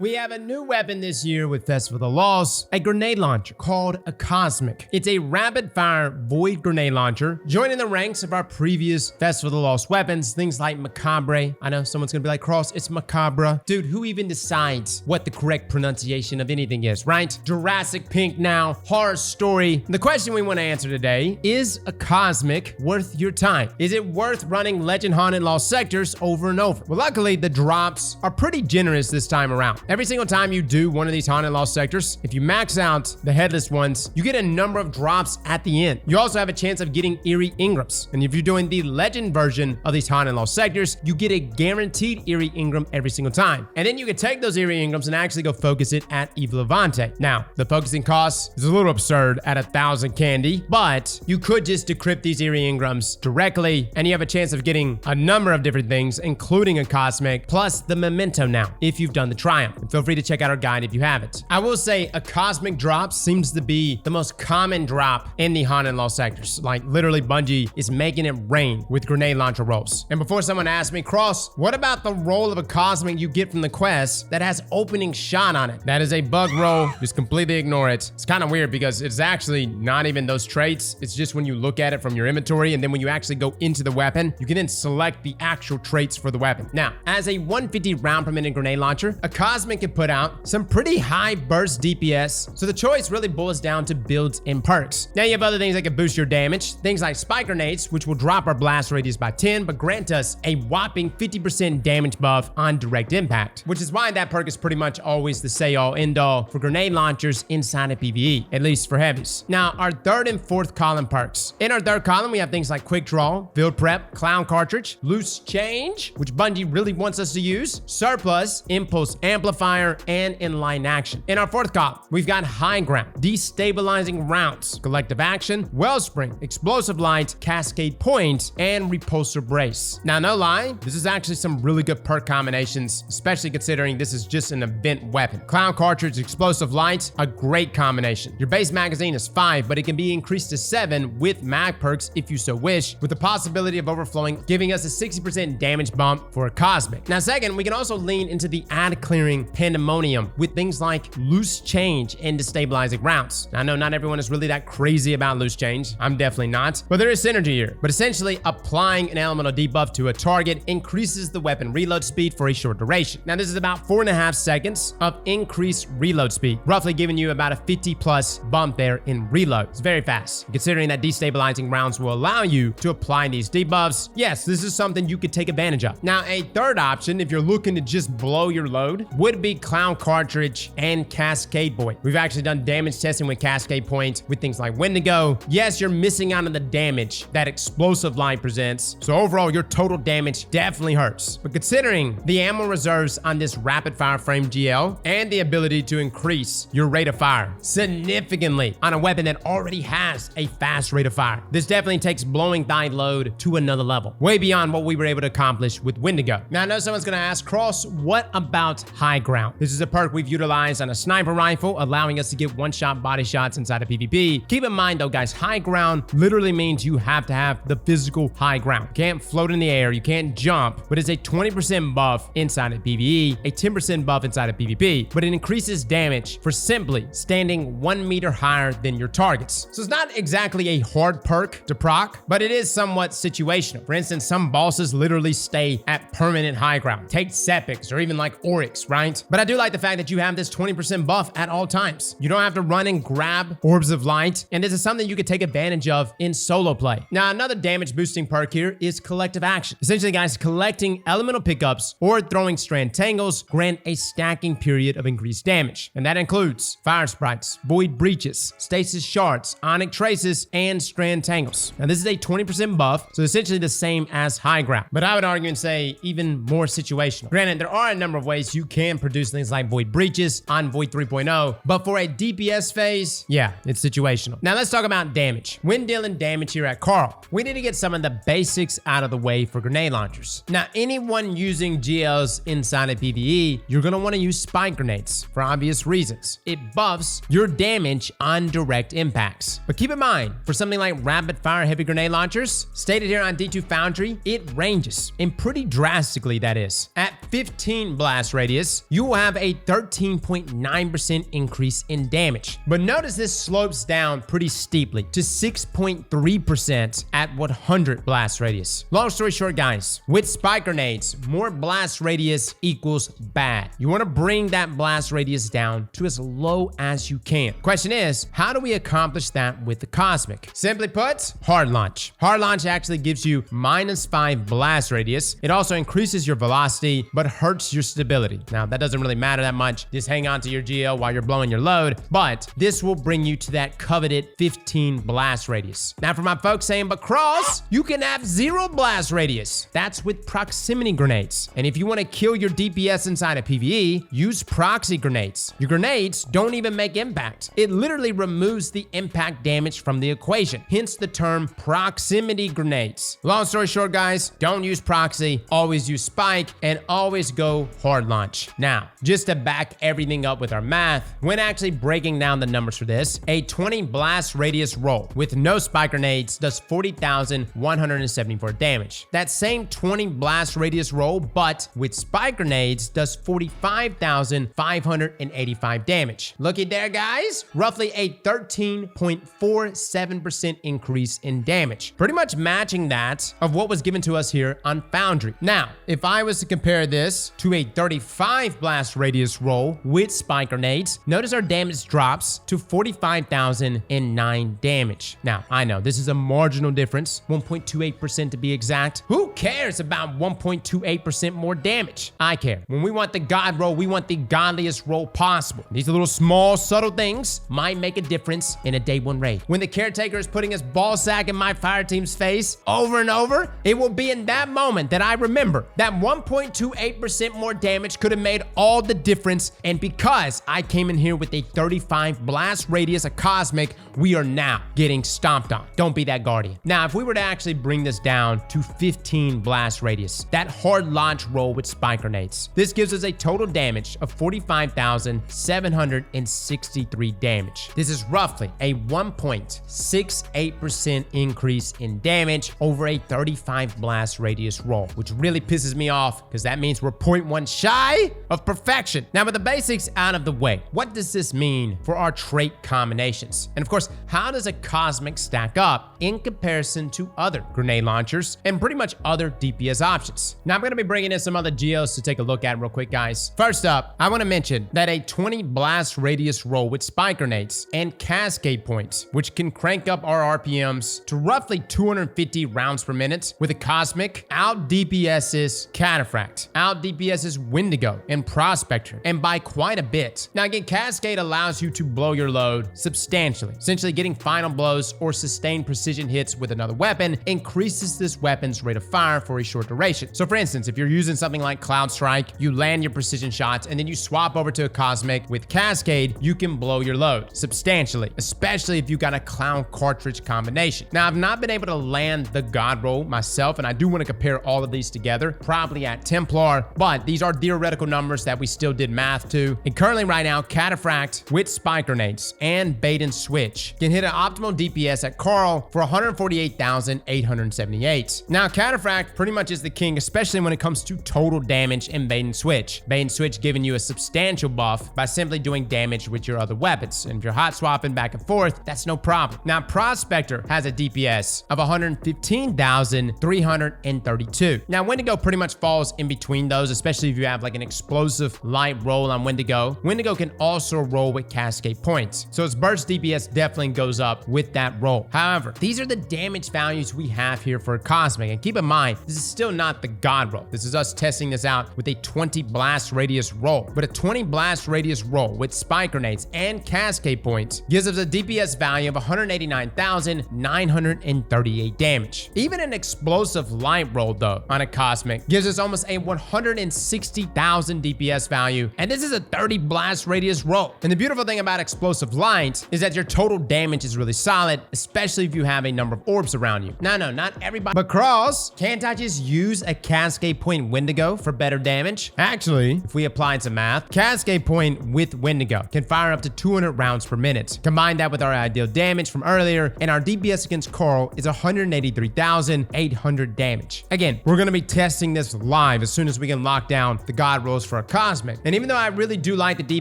We have a new weapon this year with Festival of the Lost, a grenade launcher called Acosmic. It's a rapid-fire void grenade launcher, joining the ranks of our previous Festival of the Lost weapons, things like Macabre. I know someone's gonna be like, Cross, it's Macabre. Dude, who even decides what the correct pronunciation of anything is, right? Jurassic Pink now, horror story. The question we wanna answer today, is Acosmic worth your time? Is it worth running Legend Haunted Lost Sectors over and over? Well, luckily, the drops are pretty generous this time around. Every single time you do one of these Haunted Lost Sectors, if you max out the headless ones, you get a number of drops at the end. You also have a chance of getting Eerie Ingrams. And if you're doing the Legend version of these Haunted Lost Sectors, you get a guaranteed Eerie Ingram every single time. And then you can take those Eerie Ingrams and actually go focus it at Evil Levante. Now, the focusing cost is a little absurd at 1,000 candy, but you could just decrypt these Eerie Ingrams directly, and you have a chance of getting a number of different things, including a Cosmic, plus the Memento now, if you've done the Triumph. And feel free to check out our guide if you haven't. I will say a Cosmic drop seems to be the most common drop in the Haunted Lost Sectors. Like literally Bungie is making it rain with grenade launcher rolls. And before someone asks me, Cross, what about the roll of a Cosmic you get from the quest that has opening shot on it? That is a bug roll, just completely ignore it. It's kind of weird because it's actually not even those traits. It's just when you look at it from your inventory, and then when you actually go into the weapon, you can then select the actual traits for the weapon. Now, as a 150 round per minute grenade launcher, a Cosmic can put out some pretty high burst DPS, so the choice really boils down to builds and perks. Now you have other things that can boost your damage, things like spike grenades, which will drop our blast radius by 10, but grant us a whopping 50% damage buff on direct impact, which is why that perk is pretty much always the say-all end-all for grenade launchers inside of PvE, at least for heavies. Now, our third and fourth column perks. In our third column, we have things like quick draw, field prep, clown cartridge, loose change, which Bungie really wants us to use, surplus, impulse amplifier, and inline action. In our fourth column, we've got high ground, destabilizing rounds, collective action, wellspring, explosive light, cascade point, and repulsor brace. Now, no lie, this is actually some really good perk combinations, especially considering this is just an event weapon. Clown cartridge, explosive light, a great combination. Your base magazine is 5, but it can be increased to 7 with mag perks if you so wish, with the possibility of overflowing, giving us a 60% damage bump for a Cosmic. Now, second, we can also lean into the ad clearing pandemonium with things like loose change and destabilizing rounds. Now, I know not everyone is really that crazy about loose change. I'm definitely not, but there is synergy here. But essentially, applying an elemental debuff to a target increases the weapon reload speed for a short duration. Now, this is about 4.5 seconds of increased reload speed, roughly giving you about a 50+ bump there in reload. It's very fast. Considering that destabilizing rounds will allow you to apply these debuffs, yes, this is something you could take advantage of. Now, a third option, if you're looking to just blow your load, would be Clown Cartridge and Cascade Point. We've actually done damage testing with Cascade Point with things like Wendigo. Yes, you're missing out on the damage that explosive light presents, so overall your total damage definitely hurts. But considering the ammo reserves on this rapid fire frame GL and the ability to increase your rate of fire significantly on a weapon that already has a fast rate of fire, this definitely takes blowing thy load to another level, way beyond what we were able to accomplish with Wendigo. Now, I know someone's gonna ask, Cross, what about high ground? This is a perk we've utilized on a sniper rifle, allowing us to get one-shot body shots inside of PvP. Keep in mind though, guys, high ground literally means you have to have the physical high ground. You can't float in the air, you can't jump, but it's a 20% buff inside of PvE, a 10% buff inside of PvP, but it increases damage for simply standing 1 meter higher than your targets. So it's not exactly a hard perk to proc, but it is somewhat situational. For instance, some bosses literally stay at permanent high ground. Take Sepix or even like Oryx, right? But I do like the fact that you have this 20% buff at all times. You don't have to run and grab orbs of light, and this is something you could take advantage of in solo play. Now, another damage boosting perk here is collective action. Essentially, guys, collecting elemental pickups or throwing strand tangles grant a stacking period of increased damage, and that includes fire sprites, void breaches, stasis shards, onyx traces, and strand tangles. Now, this is a 20% buff, so essentially the same as high ground, but I would argue and say even more situational. Granted, there are a number of ways you can produce things like void breaches on Void 3.0, but for a DPS phase, yeah, it's situational. Now let's talk about damage. When dealing damage here at Carl, we need to get some of the basics out of the way for grenade launchers. Now, anyone using GLs inside of PvE, you're gonna wanna use spike grenades for obvious reasons. It buffs your damage on direct impacts. But keep in mind, for something like rapid fire heavy grenade launchers, stated here on D2 Foundry, it ranges, and pretty drastically that is. At 15 blast radius, you will have a 13.9% increase in damage. But notice this slopes down pretty steeply to 6.3% at 100 blast radius. Long story short, guys, with spike grenades, more blast radius equals bad. You want to bring that blast radius down to as low as you can. Question is, how do we accomplish that with the Cosmic? Simply put, hard launch. Hard launch actually gives you -5 blast radius. It also increases your velocity, but hurts your stability. Now, that doesn't really matter that much. Just hang on to your geo while you're blowing your load, but this will bring you to that coveted 15 blast radius. Now, for my folks saying, but Cross, you can have 0 blast radius. That's with proximity grenades. And if you want to kill your DPS inside of PvE, use proxy grenades. Your grenades don't even make impact. It literally removes the impact damage from the equation, hence the term proximity grenades. Long story short, guys, don't use proxy, always use spike, and always go hard launch. Now, just to back everything up with our math, when actually breaking down the numbers for this, a 20 blast radius roll with no spike grenades does 40,174 damage. That same 20 blast radius roll, but with spike grenades, does 45,585 damage. Looky there, guys, roughly a 13.47% increase in damage, pretty much matching that of what was given to us here on Foundry. Now, if I was to compare this to a 35 blast radius roll with spike grenades, notice our damage drops to 45,009 damage. Now, I know this is a marginal difference, 1.28% to be exact. Who cares about 1.28% more damage? I care. When we want the god roll, we want the godliest roll possible. These little small, subtle things might make a difference in a day 1 raid. When the caretaker is putting his ball sack in my fire team's face over and over, it will be in that moment that I remember that 1.28% more damage could have made all the difference. And because I came in here with a 35 blast radius, a Cosmic, we are now getting stomped on. Don't be that guardian. Now, if we were to actually bring this down to 15 blast radius, that hard launch roll with spike grenades, this gives us a total damage of 45,763 damage. This is roughly a 1.68% increase in damage over a 35 blast radius roll, which really pisses me off because that means we're 0.1 shy of perfection. Now, with the basics out of the way, what does this mean for our trait combinations? And of course, how does a Cosmic stack up in comparison to other grenade launchers and pretty much other DPS options? Now, I'm going to be bringing in some other geos to take a look at real quick, guys. First up, I want to mention that a 20 blast radius roll with spike grenades and cascade points, which can crank up our RPMs to roughly 250 rounds per minute with a Cosmic, out DPS's Cataphract, out DPS's Wendigo and Prospector, and by quite a bit. Now again, Cascade allows you to blow your load substantially. Essentially getting final blows or sustained precision hits with another weapon increases this weapon's rate of fire for a short duration. So for instance, if you're using something like Cloud Strike, you land your precision shots and then you swap over to a Cosmic with Cascade, you can blow your load substantially, especially if you got a Clown cartridge combination. Now, I've not been able to land the God roll myself, and I do want to compare all of these together, probably at Templar, but these are theoretical numbers that we still did math to. And currently right now, Cataphract with spike grenades and bait and switch can hit an optimal DPS at Carl for 148,878. Now, Cataphract pretty much is the king, especially when it comes to total damage and bait and switch. Bait and switch giving you a substantial buff by simply doing damage with your other weapons. And if you're hot swapping back and forth, that's no problem. Now, Prospector has a DPS of 115,332. Now, Wendigo pretty much falls in between those, especially if you have like an explosive light roll on Wendigo. Wendigo can also roll with cascade points, so its burst DPS definitely goes up with that roll. However, these are the damage values we have here for a Cosmic, and keep in mind, this is still not the God roll. This is us testing this out with a 20 blast radius roll. But a 20 blast radius roll with spike grenades and cascade points gives us a DPS value of 189,938 damage. Even an explosive light roll though on a Cosmic gives us almost a 160,000 DPS value, and this is a 30 blast radius roll. And the beautiful thing about explosive light is that your total damage is really solid, especially if you have a number of orbs around you. No, not everybody. But Cross, can't I just use a cascade point Wendigo for better damage? Actually, if we applied some math, cascade point with Wendigo can fire up to 200 rounds per minute. Combine that with our ideal damage from earlier, and our DPS against Carl is 183,800 damage. Again, we're going to be testing this live as soon as we can lock down the God rolls for for a Cosmic. And even though I really do like the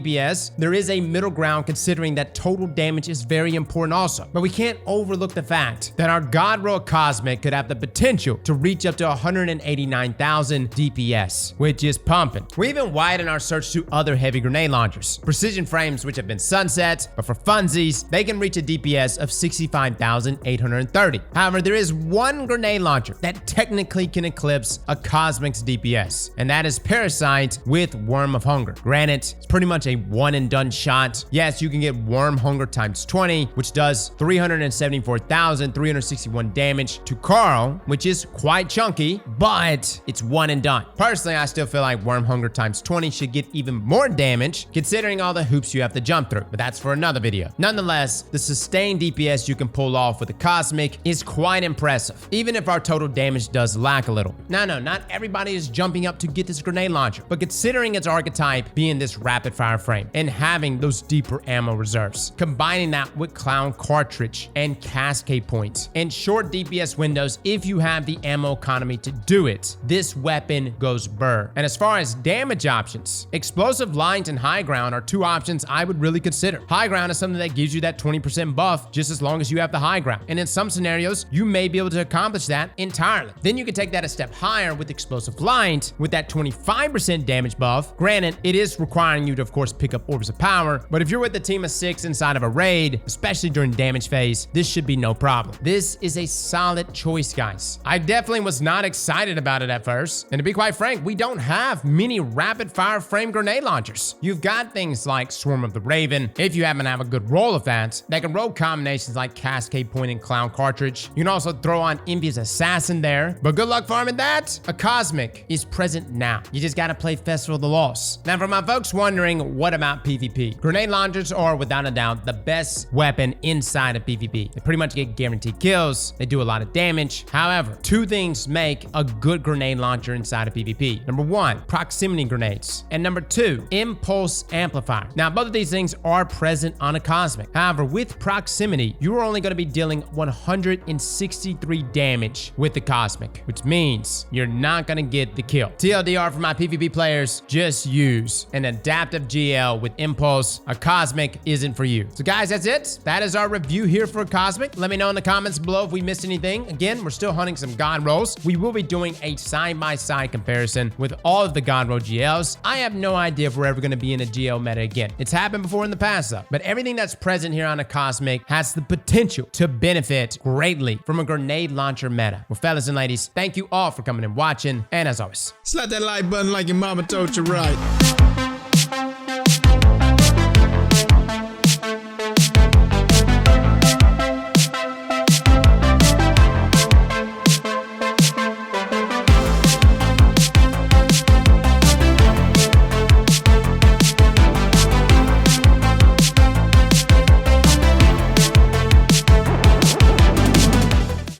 DPS, there is a middle ground considering that total damage is very important also. But we can't overlook the fact that our God Roll Cosmic could have the potential to reach up to 189,000 DPS, which is pumping. We even widen our search to other heavy grenade launchers. Precision frames, which have been sunset, but for funsies, they can reach a DPS of 65,830. However, there is one grenade launcher that technically can eclipse a Cosmic's DPS, and that is Parasite with Worm of Hunger. Granted, it's pretty much a one and done shot. Yes, you can get Worm Hunger times 20, which does 374,361 damage to Carl, which is quite chunky, but it's one and done. Personally, I still feel like Worm Hunger times 20 should get even more damage considering all the hoops you have to jump through, but that's for another video. Nonetheless, the sustained DPS you can pull off with a Cosmic is quite impressive, even if our total damage does lack a little. Now, no, not everybody is jumping up to get this grenade launcher, but considering its archetype being this rapid fire frame and having those deeper ammo reserves, combining that with Clown Cartridge and Cascade points and short DPS windows if you have the ammo economy to do it, this weapon goes burr. And as far as damage options, explosive lines and high ground are two options I would really consider. High ground is something that gives you that 20% buff just as long as you have the high ground, and in some scenarios you may be able to accomplish that entirely. Then you can take that a step higher with explosive lines with that 25% damage buff. Granted, it is requiring you to of course pick up orbs of power, but if you're with a team of 6 inside of a raid, especially during damage phase, this should be no problem. This is a solid choice, guys. I definitely was not excited about it at first, and to be quite frank, we don't have many rapid fire frame grenade launchers. You've got things like Swarm of the Raven, if you happen to have a good roll of that can roll combinations like Cascade Point and Clown Cartridge. You can also throw on Envious Assassin there, but good luck farming that. A Cosmic is present now. You just gotta play Festival of the Lost. Now, for my folks wondering, what about PvP? Grenade launchers are without a doubt the best weapon inside of PvP. They pretty much get guaranteed kills. They do a lot of damage. However, two things make a good grenade launcher inside of PvP. Number one, proximity grenades. And number two, impulse amplifier. Now, both of these things are present on a Cosmic. However, with proximity, you're only going to be dealing 163 damage with the Cosmic, which means you're not going to get the kill. TLDR for my PvP players, just use an adaptive GL with impulse. A Cosmic isn't for you. So guys, that's it. That is our review here for a Cosmic. Let me know in the comments below if we missed anything. Again, we're still hunting some God rolls. We will be doing a side-by-side comparison with all of the God roll GLs. I have no idea if we're ever going to be in a GL meta again. It's happened before in the past though, but everything that's present here on a Cosmic has the potential to benefit greatly from a grenade launcher meta. Well, fellas and ladies, thank you all for coming and watching, and as always, slap that like button like your mama told you right.